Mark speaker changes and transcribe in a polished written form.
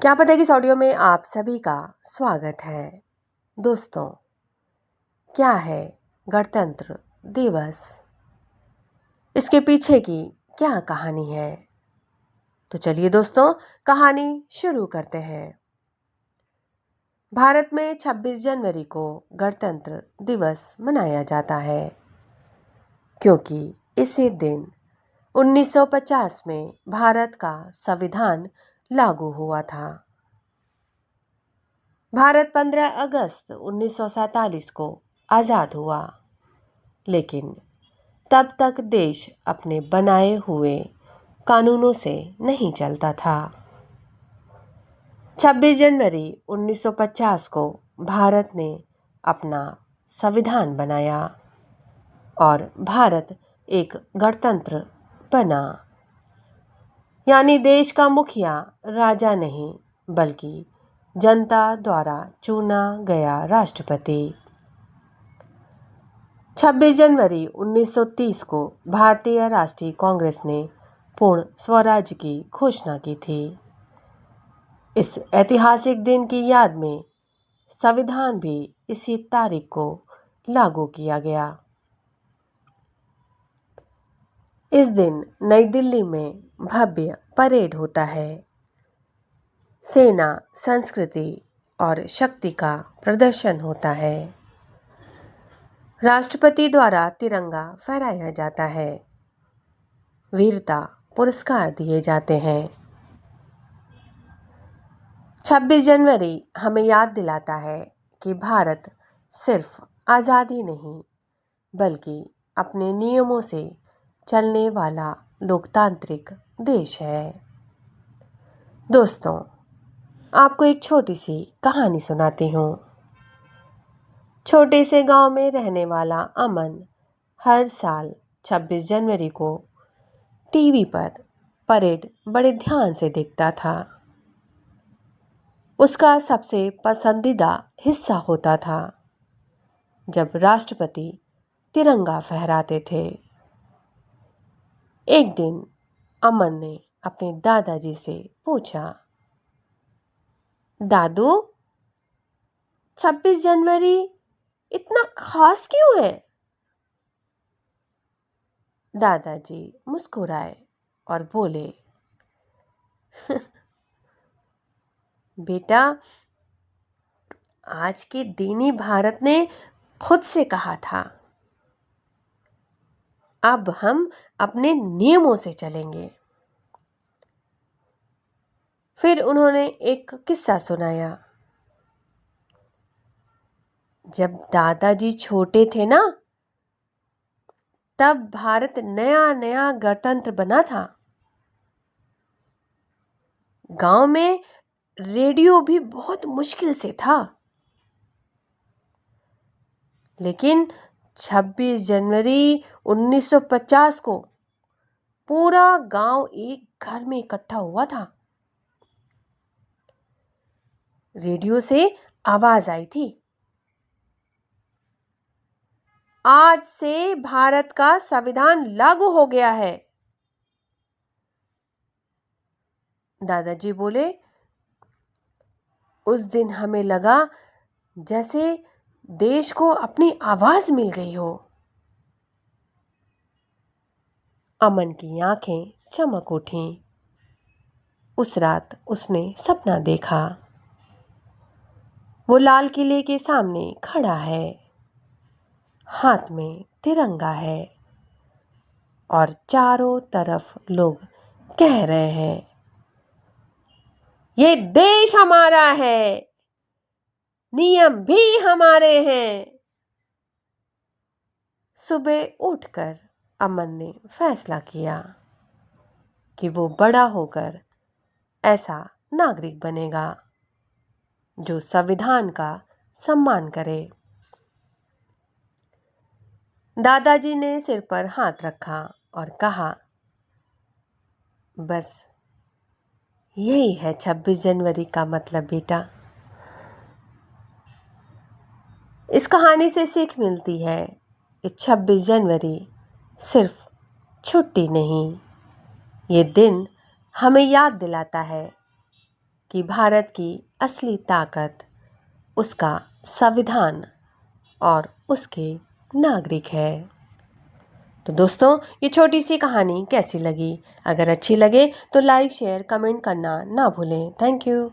Speaker 1: क्या पता है कि इस ऑडियो में आप सभी का स्वागत है। दोस्तों, क्या है गणतंत्र दिवस? इसके पीछे की क्या कहानी है? तो चलिए दोस्तों, कहानी शुरू करते हैं। भारत में 26 जनवरी को गणतंत्र दिवस मनाया जाता है क्योंकि इसी दिन 1950 में भारत का संविधान लागू हुआ था। भारत 15 अगस्त 1947 को आज़ाद हुआ, लेकिन तब तक देश अपने बनाए हुए कानूनों से नहीं चलता था। 26 जनवरी 1950 को भारत ने अपना संविधान बनाया और भारत एक गणतंत्र बना। यानी देश का मुखिया राजा नहीं, बल्कि जनता द्वारा चुना गया राष्ट्रपति। 26 जनवरी 1930 को भारतीय राष्ट्रीय कांग्रेस ने पूर्ण स्वराज की घोषणा की थी। इस ऐतिहासिक दिन की याद में संविधान भी इसी तारीख को लागू किया गया। इस दिन नई दिल्ली में भव्य परेड होता है। सेना, संस्कृति और शक्ति का प्रदर्शन होता है। राष्ट्रपति द्वारा तिरंगा फहराया जाता है। वीरता पुरस्कार दिए जाते हैं। 26 जनवरी हमें याद दिलाता है कि भारत सिर्फ आज़ादी नहीं, बल्कि अपने नियमों से चलने वाला लोकतांत्रिक देश है। दोस्तों, आपको एक छोटी सी कहानी सुनाती हूँ। छोटे से गांव में रहने वाला अमन हर साल 26 जनवरी को टीवी पर परेड बड़े ध्यान से देखता था। उसका सबसे पसंदीदा हिस्सा होता था जब राष्ट्रपति तिरंगा फहराते थे। एक दिन अमन ने अपने दादाजी से पूछा, दादू, 26 जनवरी इतना खास क्यों है? दादाजी मुस्कुराए और बोले, बेटा, आज के दिन ही भारत ने खुद से कहा था, अब हम अपने नियमों से चलेंगे। फिर उन्होंने एक किस्सा सुनाया। जब दादाजी छोटे थे ना, तब भारत नया नया गणतंत्र बना था। गांव में रेडियो भी बहुत मुश्किल से था, लेकिन 26 जनवरी 1950 को पूरा गांव एक घर में इकट्ठा हुआ था। रेडियो से आवाज आई थी, आज से भारत का संविधान लागू हो गया है। दादाजी बोले, उस दिन हमें लगा जैसे देश को अपनी आवाज मिल गई हो। अमन की आंखें चमक उठीं। उस रात उसने सपना देखा। वो लाल किले के सामने खड़ा है, हाथ में तिरंगा है और चारों तरफ लोग कह रहे हैं, ये देश हमारा है, नियम भी हमारे हैं। सुबह उठकर अमन ने फैसला किया कि वो बड़ा होकर ऐसा नागरिक बनेगा जो संविधान का सम्मान करे। दादाजी ने सिर पर हाथ रखा और कहा, बस यही है 26 जनवरी का मतलब बेटा। इस कहानी से सीख मिलती है कि 26 जनवरी सिर्फ छुट्टी नहीं, ये दिन हमें याद दिलाता है कि भारत की असली ताकत उसका संविधान और उसके नागरिक है। तो दोस्तों, ये छोटी सी कहानी कैसी लगी? अगर अच्छी लगे तो लाइक शेयर कमेंट करना ना भूलें। Thank you.